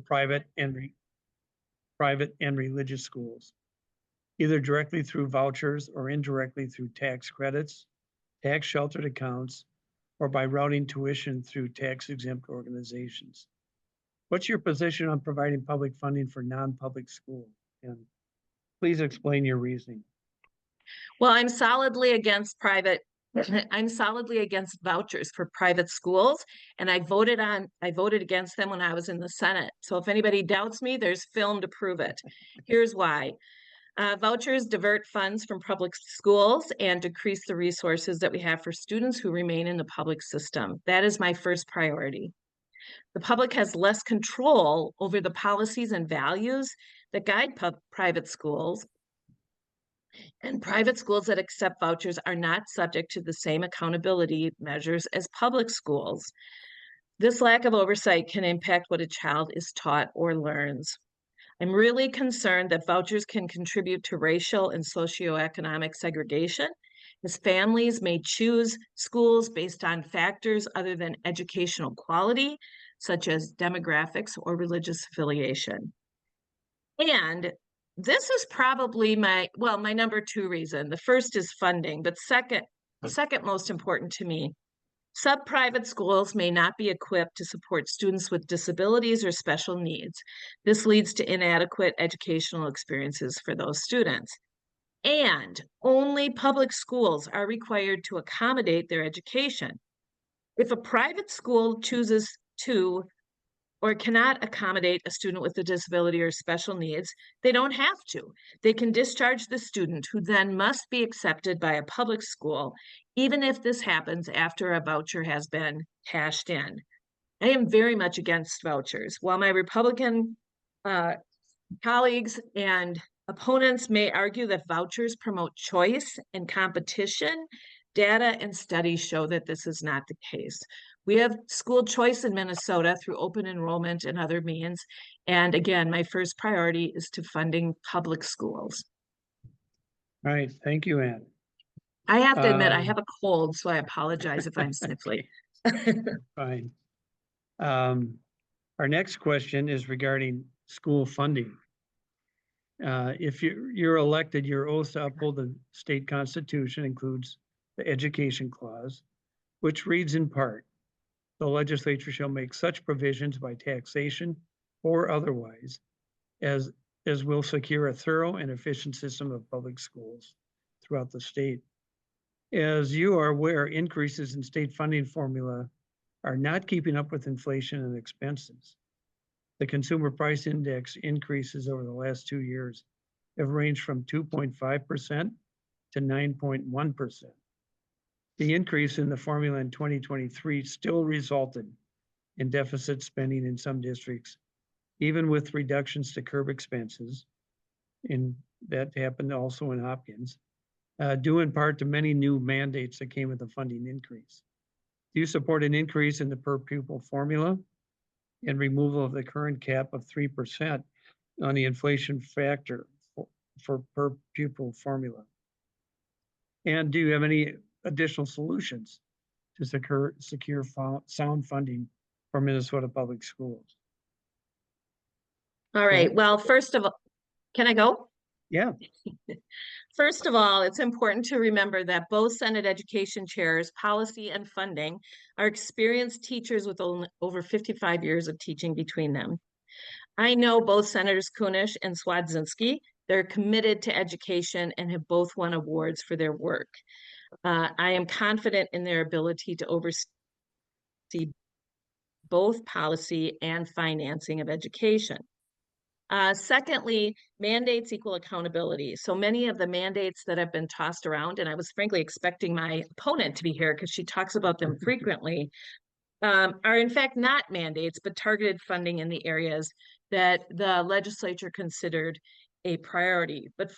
private and religious schools, either directly through vouchers or indirectly through tax credits, tax sheltered accounts, or by routing tuition through tax-exempt organizations. What's your position on providing public funding for non-public schools? And please explain your reasoning. Well, I'm solidly against vouchers for private schools, and I voted against them when I was in the Senate. So if anybody doubts me, there's film to prove it. Here's why. Vouchers divert funds from public schools and decrease the resources that we have for students who remain in the public system. That is my first priority. The public has less control over the policies and values that guide private schools, and private schools that accept vouchers are not subject to the same accountability measures as public schools. This lack of oversight can impact what a child is taught or learns. I'm really concerned that vouchers can contribute to racial and socioeconomic segregation, as families may choose schools based on factors other than educational quality, such as demographics or religious affiliation. And this is probably my number two reason. The first is funding, but second most important to me, sub-private schools may not be equipped to support students with disabilities or special needs. This leads to inadequate educational experiences for those students. And only public schools are required to accommodate their education. If a private school chooses to or cannot accommodate a student with a disability or special needs, they don't have to. They can discharge the student, who then must be accepted by a public school, even if this happens after a voucher has been cashed in. I am very much against vouchers. While my Republican colleagues and opponents may argue that vouchers promote choice and competition, data and studies show that this is not the case. We have school choice in Minnesota through open enrollment and other means. And again, my first priority is to funding public schools. All right, thank you, Ann. I have to admit, I have a cold, so I apologize if I'm sniffly. Fine. Our next question is regarding school funding. If you're elected, your oath to uphold the state constitution includes the education clause, which reads in part, the legislature shall make such provisions by taxation or otherwise as will secure a thorough and efficient system of public schools throughout the state. As you are aware, increases in state funding formula are not keeping up with inflation and expenses. The consumer price index increases over the last 2 years have ranged from 2.5% to 9.1%. The increase in the formula in 2023 still resulted in deficit spending in some districts, even with reductions to curb expenses, and that happened also in Hopkins, due in part to many new mandates that came with the funding increase. Do you support an increase in the per pupil formula and removal of the current cap of 3% on the inflation factor for per pupil formula? And do you have any additional solutions to secure sound funding for Minnesota public schools? All right, well, first of all, can I go? Yeah. First of all, it's important to remember that both Senate education chairs, policy and funding, are experienced teachers with over 55 years of teaching between them. I know both Senators Kunish and Swadzinski. They're committed to education and have both won awards for their work. I am confident in their ability to oversee both policy and financing of education. Secondly, mandates equal accountability. So many of the mandates that have been tossed around, and I was frankly expecting my opponent to be here because she talks about them frequently, are in fact not mandates, but targeted funding in the areas that the legislature considered a priority. But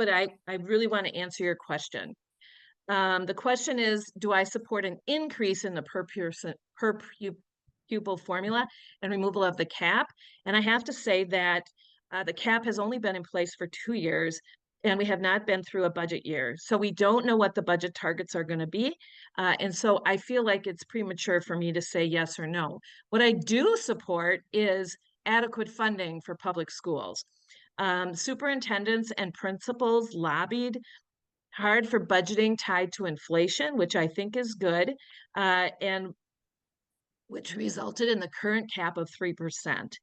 I really want to answer your question. The question is, do I support an increase in the per pupil formula and removal of the cap? And I have to say that the cap has only been in place for 2 years, and we have not been through a budget year. So we don't know what the budget targets are going to be. And so I feel like it's premature for me to say yes or no. What I do support is adequate funding for public schools. Superintendents and principals lobbied hard for budgeting tied to inflation, which I think is good, and which resulted in the current cap of 3%.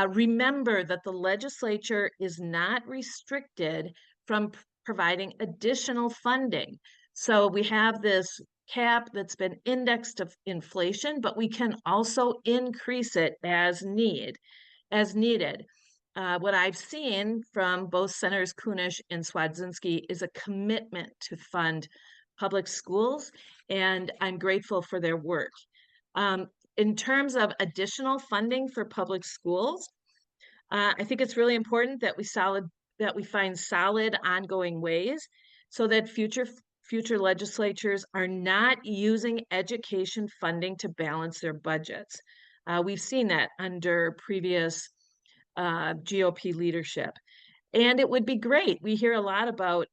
Remember that the legislature is not restricted from providing additional funding. So we have this cap that's been indexed to inflation, but we can also increase it as needed. What I've seen from both Senators Kunish and Swadzinski is a commitment to fund public schools, and I'm grateful for their work. In terms of additional funding for public schools, I think it's really important that we find solid ongoing ways so that future legislatures are not using education funding to balance their budgets. We've seen that under previous GOP leadership. And it would be great. We hear a lot about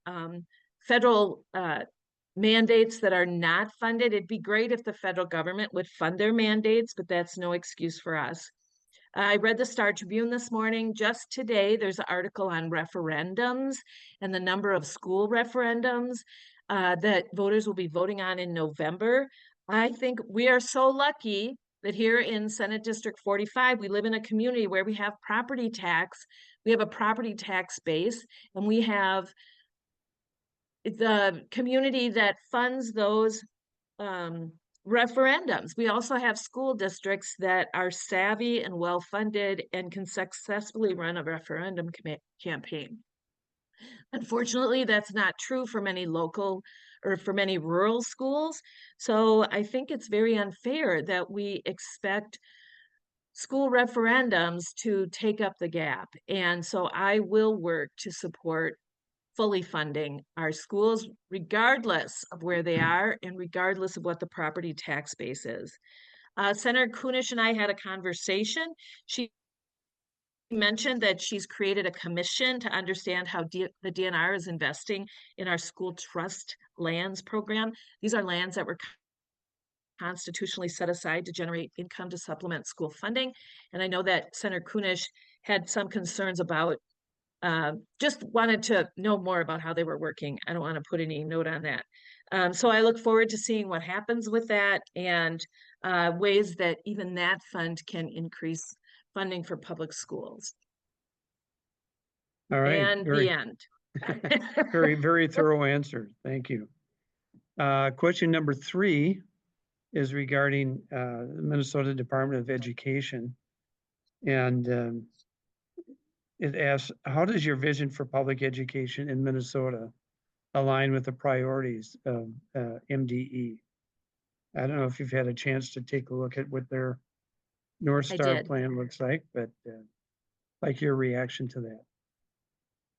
federal mandates that are not funded. It'd be great if the federal government would fund their mandates, but that's no excuse for us. I read the Star Tribune this morning. Just today, there's an article on referendums and the number of school referendums that voters will be voting on in November. I think we are so lucky that here in Senate District 45, we live in a community where we have property tax. We have a property tax base, and we have the community that funds those referendums. We also have school districts that are savvy and well-funded and can successfully run a referendum campaign. Unfortunately, that's not true for many local or for many rural schools. So I think it's very unfair that we expect school referendums to take up the gap. And so I will work to support fully funding our schools, regardless of where they are and regardless of what the property tax base is. Senator Kunish and I had a conversation. She mentioned that she's created a commission to understand how the DNR is investing in our school trust lands program. These are lands that were constitutionally set aside to generate income to supplement school funding. And I know that Senator Kunish had some concerns about just wanted to know more about how they were working. I don't want to put any note on that. So I look forward to seeing what happens with that and ways that even that fund can increase funding for public schools. All right. And the end. Very, very thorough answer. Thank you. Question number 3 is regarding the Minnesota Department of Education. And it asks, how does your vision for public education in Minnesota align with the priorities of MDE? I don't know if you've had a chance to take a look at what their North Star plan looks like, but like your reaction to that.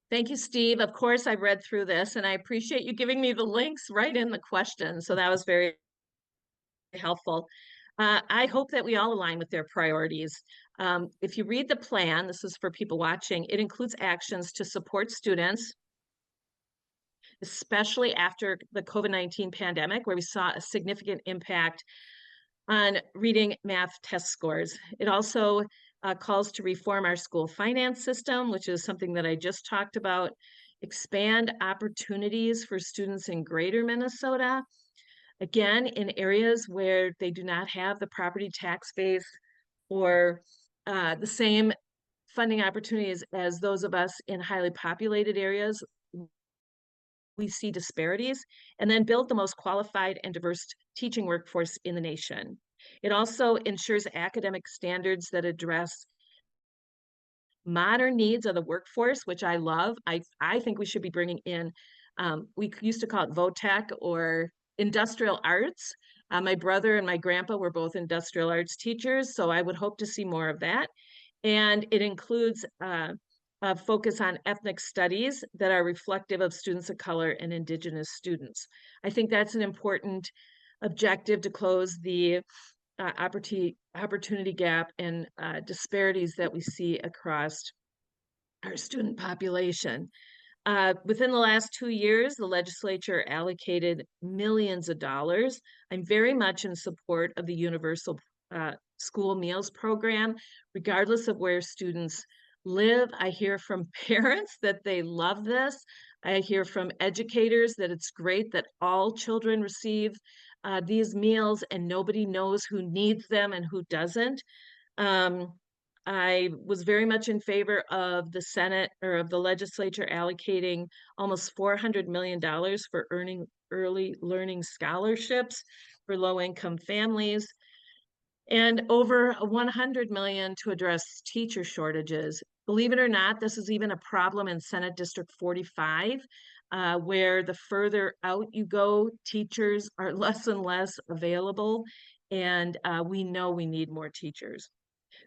Thank you, Steve. Of course, I read through this and I appreciate you giving me the links right in the question. So that was very helpful. I hope that we all align with their priorities. If you read the plan, this is for people watching, it includes actions to support students, especially after the COVID-19 pandemic, where we saw a significant impact on reading math test scores. It also calls to reform our school finance system, which is something that I just talked about, expand opportunities for students in greater Minnesota, again, in areas where they do not have the property tax base or the same funding opportunities as those of us in highly populated areas. We see disparities, and then build the most qualified and diverse teaching workforce in the nation. It also ensures academic standards that address modern needs of the workforce, which I love. I think we should be bringing in, we used to call it VOTEC or industrial arts. My brother and my grandpa were both industrial arts teachers, so I would hope to see more of that. And it includes a focus on ethnic studies that are reflective of students of color and Indigenous students. I think that's an important objective to close the opportunity gap and disparities that we see across our student population. Within the last 2 years, the legislature allocated millions of dollars. I'm very much in support of the universal school meals program, regardless of where students live. I hear from parents that they love this. I hear from educators that it's great that all children receive these meals and nobody knows who needs them and who doesn't. Um, I was very much in favor of the Senate or of the legislature allocating almost $400 million for earning early learning scholarships for low-income families and over 100 million to address teacher shortages. Believe it or not, this is even a problem in Senate District 45, where the further out you go, teachers are less and less available, and we know we need more teachers.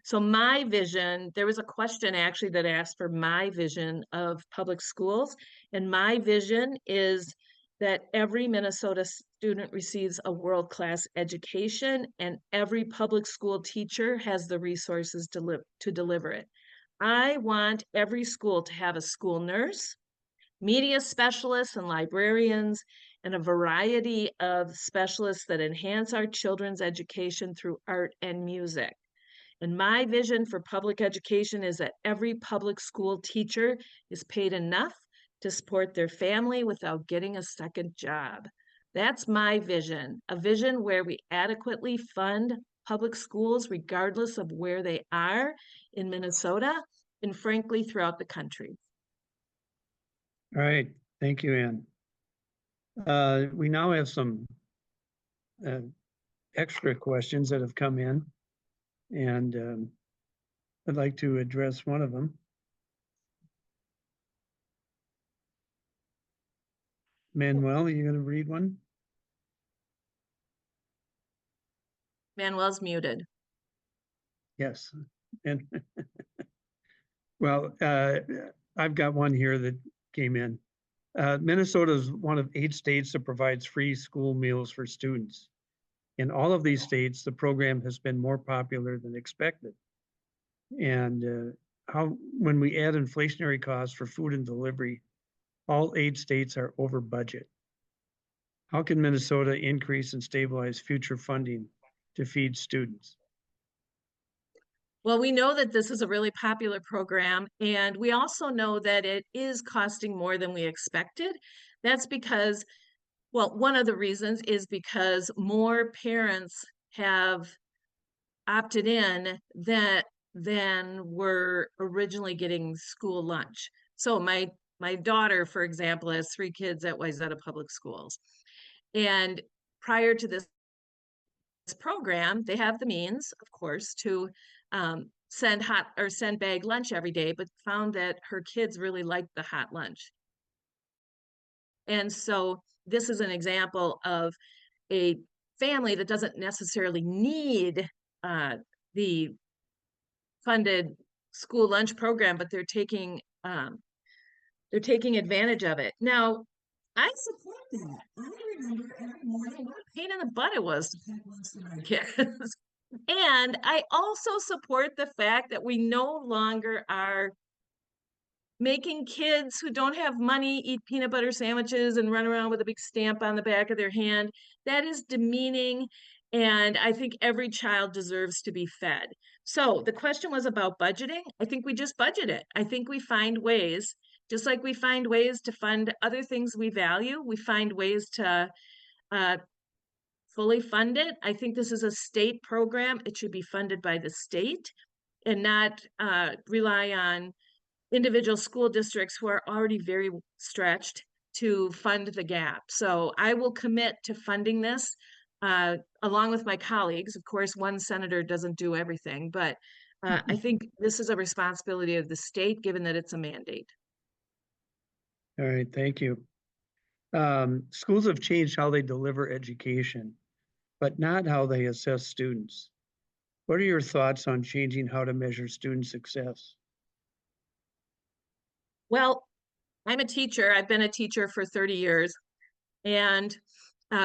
So my vision, there was a question actually that asked for my vision of public schools, and my vision is that every Minnesota student receives a world-class education and every public school teacher has the resources to deliver it. I want every school to have a school nurse, media specialists and librarians, and a variety of specialists that enhance our children's education through art and music. And my vision for public education is that every public school teacher is paid enough to support their family without getting a second job. That's my vision, a vision where we adequately fund public schools regardless of where they are in Minnesota and frankly throughout the country. All right, thank you, Ann. We now have some uh, extra questions that have come in, and I'd like to address one of them. Manuel, are you going to read one? Manuel's muted. Yes. And well, I've got one here that came in. Minnesota is one of 8 states that provides free school meals for students. In all of these states, the program has been more popular than expected. And when we add inflationary costs for food and delivery, all 8 states are over budget. How can Minnesota increase and stabilize future funding to feed students? Well, we know that this is a really popular program, and we also know that it is costing more than we expected. That's because, well, one of the reasons is because more parents have opted in than were originally getting school lunch. So my daughter, for example, has 3 kids at Wayzata Public Schools. And prior to this program, they have the means, of course, to send hot or send bag lunch every day, but found that her kids really liked the hot lunch. And so this is an example of a family that doesn't necessarily need the funded school lunch program, but they're taking advantage of it. Now, I support that. I remember every morning what a pain in the butt it was to pack lunch for my kids. And I also support the fact that we no longer are making kids who don't have money eat peanut butter sandwiches and run around with a big stamp on the back of their hand. That is demeaning. And I think every child deserves to be fed. So the question was about budgeting. I think we just budget it. I think we find ways, just like we find ways to fund other things we value, we find ways to fully fund it. I think this is a state program. It should be funded by the state and not rely on individual school districts who are already very stretched to fund the gap. So I will commit to funding this along with my colleagues. Of course, one senator doesn't do everything, but I think this is a responsibility of the state, given that it's a mandate. All right, thank you. Schools have changed how they deliver education, but not how they assess students. What are your thoughts on changing how to measure student success? Well, I'm a teacher. I've been a teacher for 30 years, and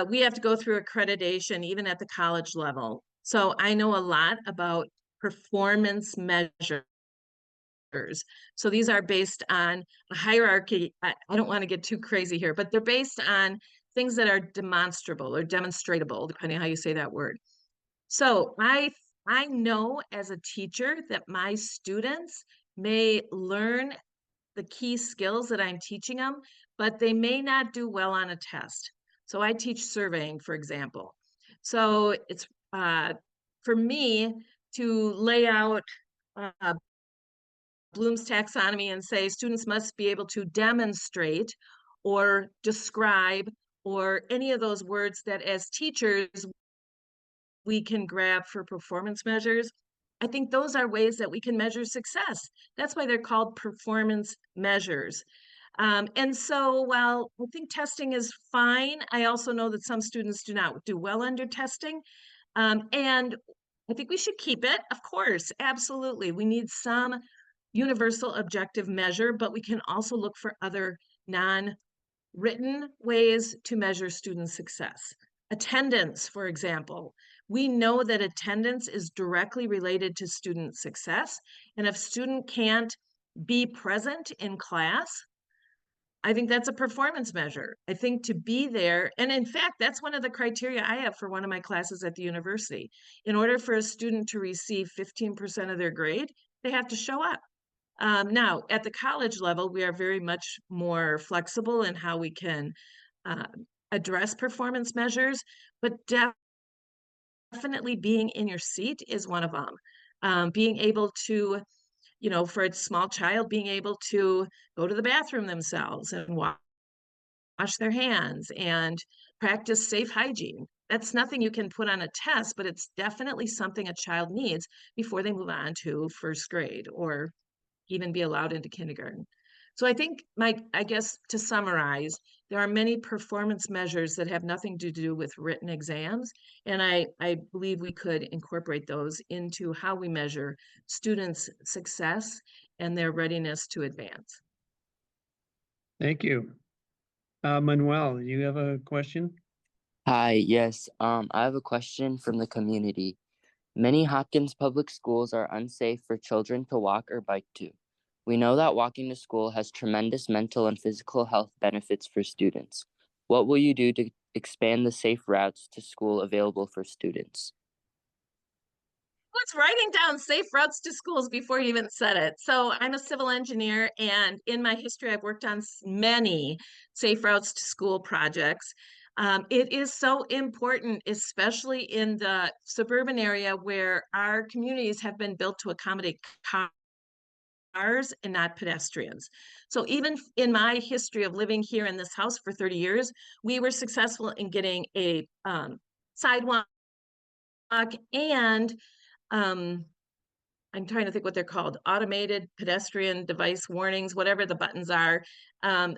we have to go through accreditation even at the college level. So I know a lot about performance measures. So these are based on a hierarchy. I don't want to get too crazy here, but they're based on things that are demonstrable or demonstratable, depending on how you say that word. So I I know as a teacher that my students may learn the key skills that I'm teaching them, but they may not do well on a test. So I teach surveying, for example. So it's for me to lay out Bloom's taxonomy and say students must be able to demonstrate or describe or any of those words that as teachers we can grab for performance measures. I think those are ways that we can measure success. That's why they're called performance measures. And so while I think testing is fine, I also know that some students do not do well under testing. And I think we should keep it, of course, absolutely. We need some universal objective measure, but we can also look for other non-written ways to measure student success. Attendance, for example. We know that attendance is directly related to student success. And if student can't be present in class, I think that's a performance measure. I think to be there, and in fact, that's one of the criteria I have for one of my classes at the university. In order for a student to receive 15% of their grade, they have to show up. Now, at the college level, we are very much more flexible in how we can uh, address performance measures, but definitely being in your seat is one of them. Being able to, for a small child, being able to go to the bathroom themselves and wash their hands and practice safe hygiene. That's nothing you can put on a test, but it's definitely something a child needs before they move on to first grade or even be allowed into kindergarten. So I think I guess to summarize, there are many performance measures that have nothing to do with written exams. And I believe we could incorporate those into how we measure students' success and their readiness to advance. Thank you. Manuel, you have a question? Hi, yes. I have a question from the community. Many Hopkins public schools are unsafe for children to walk or bike to. We know that walking to school has tremendous mental and physical health benefits for students. What will you do to expand the safe routes to school available for students? Was writing down safe routes to schools before you even said it. So I'm a civil engineer, and in my history, I've worked on many safe routes to school projects. It is so important, especially in the suburban area where our communities have been built to accommodate cars and not pedestrians. So even in my history of living here in this house for 30 years, we were successful in getting a sidewalk and um, I'm trying to think what they're called, automated pedestrian device warnings, whatever the buttons are,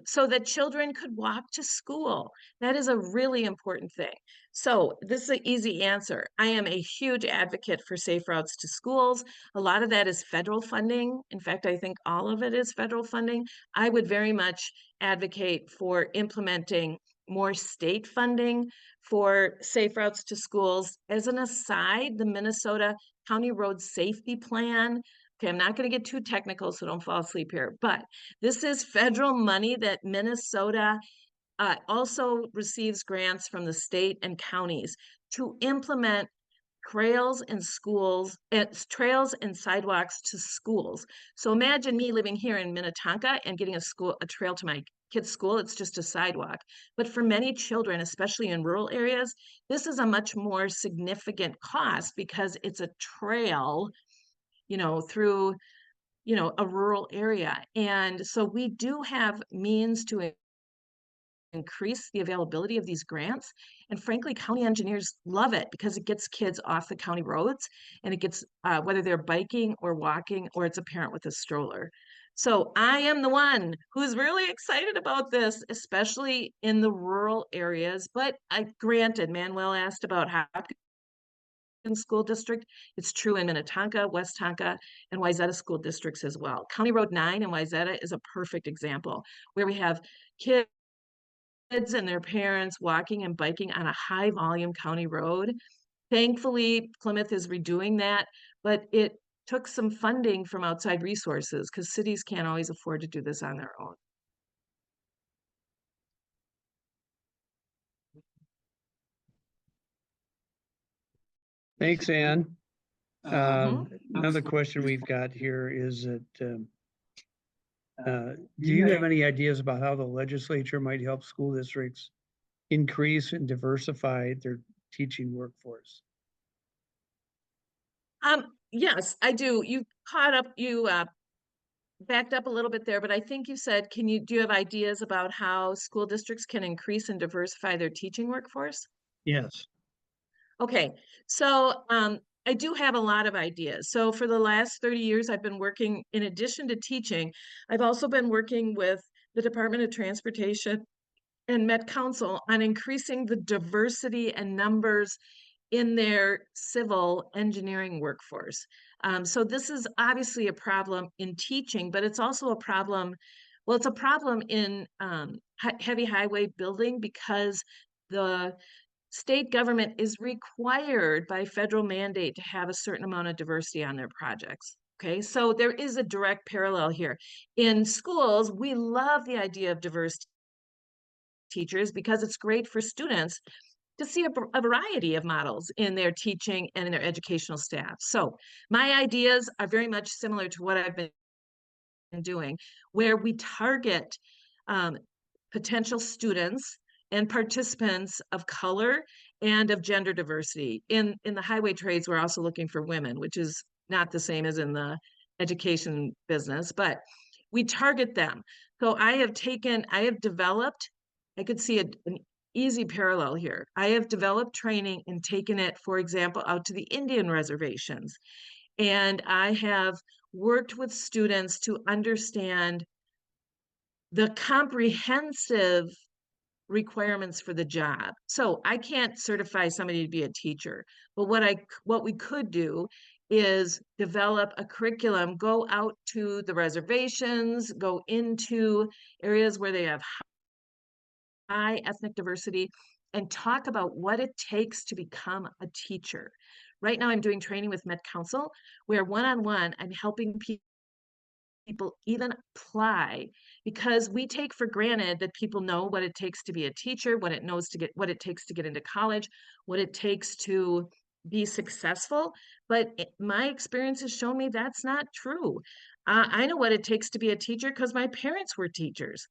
so that children could walk to school. That is a really important thing. So this is an easy answer. I am a huge advocate for safe routes to schools. A lot of that is federal funding. In fact, I think all of it is federal funding. I would very much advocate for implementing more state funding for safe routes to schools. As an aside, the Minnesota County Road Safety Plan. Okay, I'm not going to get too technical, so don't fall asleep here. But this is federal money that Minnesota also receives grants from the state and counties to implement trails and schools, trails and sidewalks to schools. So imagine me living here in Minnetonka and getting a trail to my kid's school. It's just a sidewalk. But for many children, especially in rural areas, this is a much more significant cost because it's a trail, through, a rural area. And so we do have means to increase the availability of these grants. And frankly, county engineers love it because it gets kids off the county roads and it gets, whether they're biking or walking or it's a parent with a stroller. So I am the one who's really excited about this, especially in the rural areas. But granted, Manuel asked about Hopkins School District. It's true in Minnetonka, West Tonka, and Wayzata school districts as well. County Road 9 in Wayzata is a perfect example where we have kids and their parents walking and biking on a high volume county road. Thankfully, Plymouth is redoing that, but it took some funding from outside resources because cities can't always afford to do this on their own. Thanks, Ann. Another question we've got here is that, do you have any ideas about how the legislature might help school districts increase and diversify their teaching workforce? Yes, I do. You caught up, you backed up a little bit there, but I think you said, do you have ideas about how school districts can increase and diversify their teaching workforce? Yes. Okay, so I do have a lot of ideas. So for the last 30 years, I've been working, in addition to teaching, I've also been working with the Department of Transportation and Met Council on increasing the diversity and numbers in their civil engineering workforce. So this is obviously a problem in teaching, but it's also a problem, well, it's a problem in heavy highway building because the state government is required by federal mandate to have a certain amount of diversity on their projects. Okay, so there is a direct parallel here. In schools, we love the idea of diverse teachers because it's great for students to see a variety of models in their teaching and in their educational staff. So my ideas are very much similar to what I've been doing, where we target potential students and participants of color and of gender diversity. In the highway trades, we're also looking for women, which is not the same as in the education business, but we target them. So I have developed, I could see an easy parallel here. I have developed training and taken it, for example, out to the Indian reservations. And I have worked with students to understand the comprehensive requirements for the job. So I can't certify somebody to be a teacher, but what we could do is develop a curriculum, go out to the reservations, go into areas where they have high ethnic diversity, and talk about what it takes to become a teacher. Right now I'm doing training with Met Council where one-on-one I'm helping people even apply, because we take for granted that people know what it takes to be a teacher, what it takes to get into college, what it takes to be successful. But my experience has shown me that's not true. I know what it takes to be a teacher because my parents were teachers.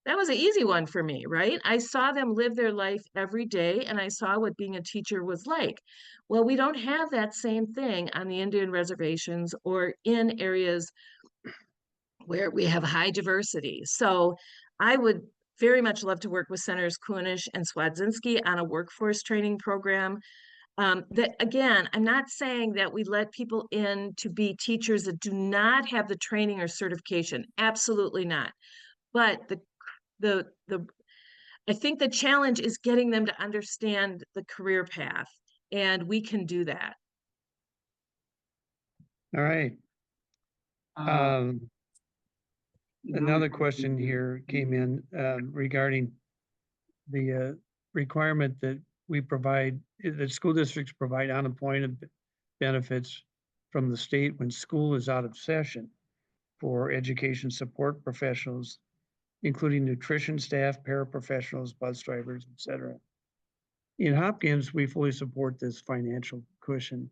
That was an easy one for me, right? I saw them live their life every day and I saw what being a teacher was like. Well, we don't have that same thing on the Indian reservations or in areas where we have high diversity. So I would very much love to work with Senators Kunish and Swadzinski on a workforce training program. That again, I'm not saying that we let people in to be teachers that do not have the training or certification. Absolutely not. But the I think the challenge is getting them to understand the career path, and we can do that. All right. Another question here came in regarding the requirement that that school districts provide unemployment benefits from the state when school is out of session for education support professionals, including nutrition staff, paraprofessionals, bus drivers, etc. In Hopkins, we fully support this financial cushion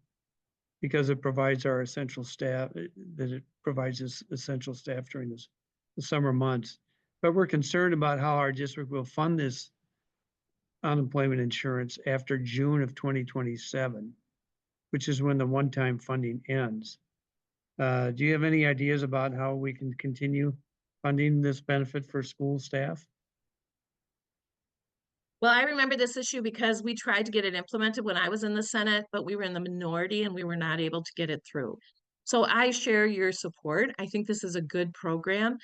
because it provides our essential staff, that it provides us essential staff during the summer months. But we're concerned about how our district will fund this unemployment insurance after June of 2027, which is when the one-time funding ends. Do you have any ideas about how we can continue funding this benefit for school staff? Well, I remember this issue because we tried to get it implemented when I was in the Senate, but we were in the minority and we were not able to get it through. So I share your support. I think this is a good program,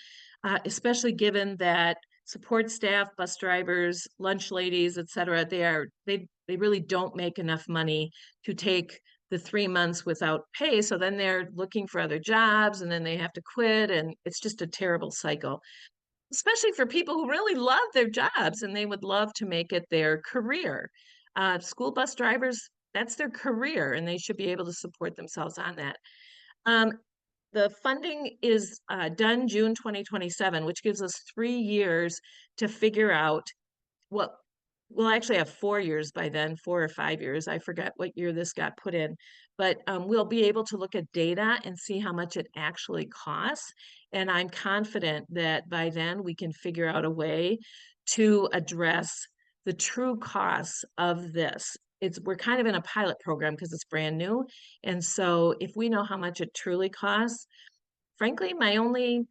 especially given that support staff, bus drivers, lunch ladies, et cetera, they really don't make enough money to take the 3 months without pay. So then they're looking for other jobs and then they have to quit, and it's just a terrible cycle, especially for people who really love their jobs and they would love to make it their career. School bus drivers, that's their career and they should be able to support themselves on that. The funding is done June 2027, which gives us 3 years to figure out what, we'll actually have 4 years by then, 4 or 5 years. I forgot what year this got put in. but we'll be able to look at data and see how much it actually costs. And I'm confident that by then we can figure out a way to address the true costs of this. We're kind of in a pilot program because it's brand new. And so if we know how much it truly costs, frankly, my only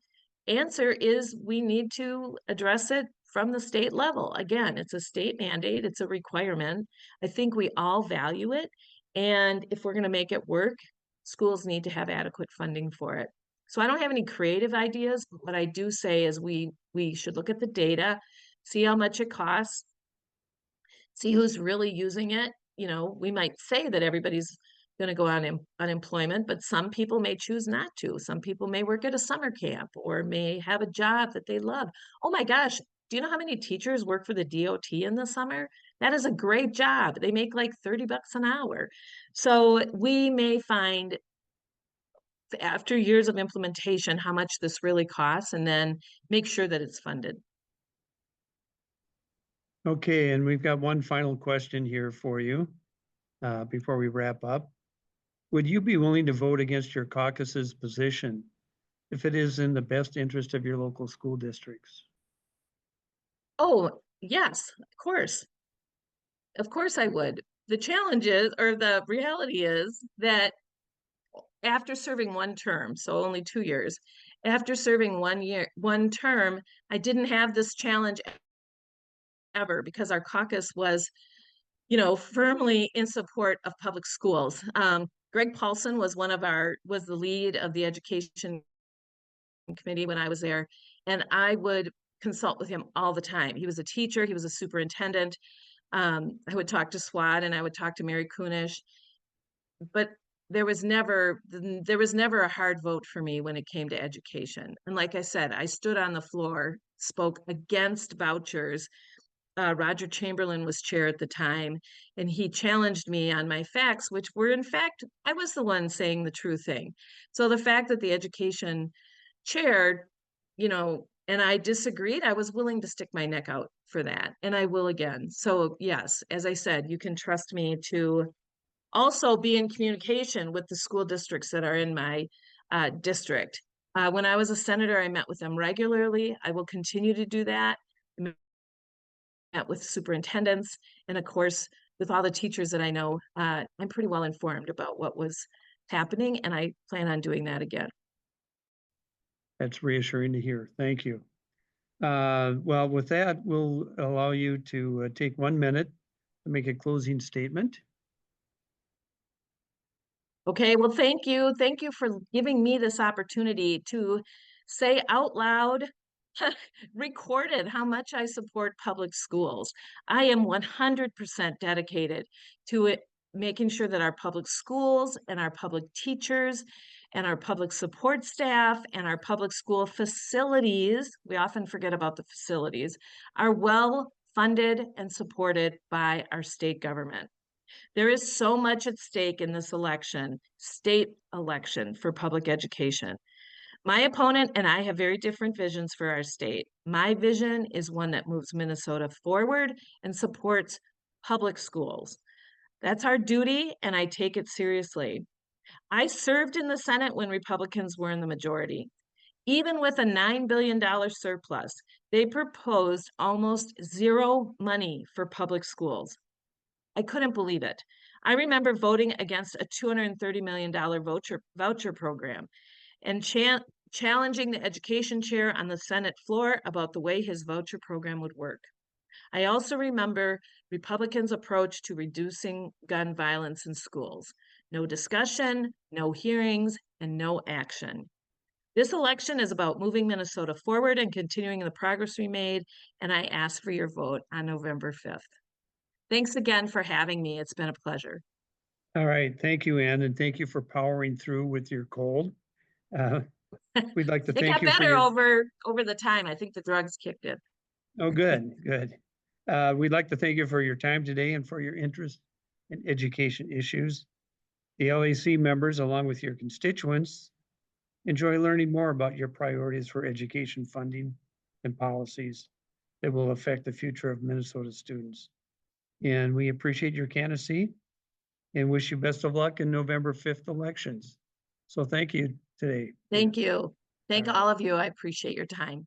answer is we need to address it from the state level. Again, it's a state mandate, it's a requirement. I think we all value it. And if we're going to make it work, schools need to have adequate funding for it. So I don't have any creative ideas, but what I do say is we should look at the data, see how much it costs, see who's really using it. You know, we might say that everybody's going to go on unemployment, but some people may choose not to. Some people may work at a summer camp or may have a job that they love. Oh my gosh, do you know how many teachers work for the DOT in the summer? That is a great job. They make like 30 bucks an hour. So we may find after years of implementation how much this really costs and then make sure that it's funded. Okay, and we've got one final question here for you before we wrap up. Would you be willing to vote against your caucus's position if it is in the best interest of your local school districts? Oh, yes, of course. Of course I would. The challenge is, or the reality is that after serving one term, so only 2 years, after serving 1 term, I didn't have this challenge ever because our caucus was, you know, firmly in support of public schools. Greg Paulson was was the lead of the education committee when I was there, and I would consult with him all the time. He was a teacher, he was a superintendent. I would talk to SWAT and I would talk to Mary Kunish, but there was never a hard vote for me when it came to education. And like I said, I stood on the floor, spoke against vouchers. Roger Chamberlain was chair at the time, and he challenged me on my facts, which were in fact, I was the one saying the true thing. So the fact that the education chair, you know, and I disagreed, I was willing to stick my neck out for that, and I will again. So yes, as I said, you can trust me to also be in communication with the school districts that are in my district. When I was a senator, I met with them regularly. I will continue to do that. I met with superintendents, and of course, with all the teachers that I know, I'm pretty well informed about what was happening, and I plan on doing that again. That's reassuring to hear. Thank you. Well, with that, we'll allow you to take 1 minute to make a closing statement. Okay, well, thank you. Thank you for giving me this opportunity to say out loud, recorded how much I support public schools. I am 100% dedicated to it, making sure that our public schools and our public teachers and our public support staff and our public school facilities, we often forget about the facilities, are well funded and supported by our state government. There is so much at stake in this election, state election for public education. My opponent and I have very different visions for our state. My vision is one that moves Minnesota forward and supports public schools. That's our duty, and I take it seriously. I served in the Senate when Republicans were in the majority. Even with a $9 billion surplus, they proposed almost zero money for public schools. I couldn't believe it. I remember voting against a $230 million voucher program and challenging the education chair on the Senate floor about the way his voucher program would work. I also remember Republicans' approach to reducing gun violence in schools. No discussion, no hearings, and no action. This election is about moving Minnesota forward and continuing the progress we made, and I ask for your vote on November 5th. Thanks again for having me. It's been a pleasure. All right. Thank you, Ann, and thank you for powering through with your cold. We'd like to It thank got you for better your... over the time. I think the drugs kicked in. Oh, good, good. We'd like to thank you for your time today and for your interest in education issues. The LAC members, along with your constituents, enjoy learning more about your priorities for education funding and policies that will affect the future of Minnesota students. And we appreciate your candidacy and wish you best of luck in November 5th elections. So thank you today. Thank you. Thank All right. all of you. I appreciate your time.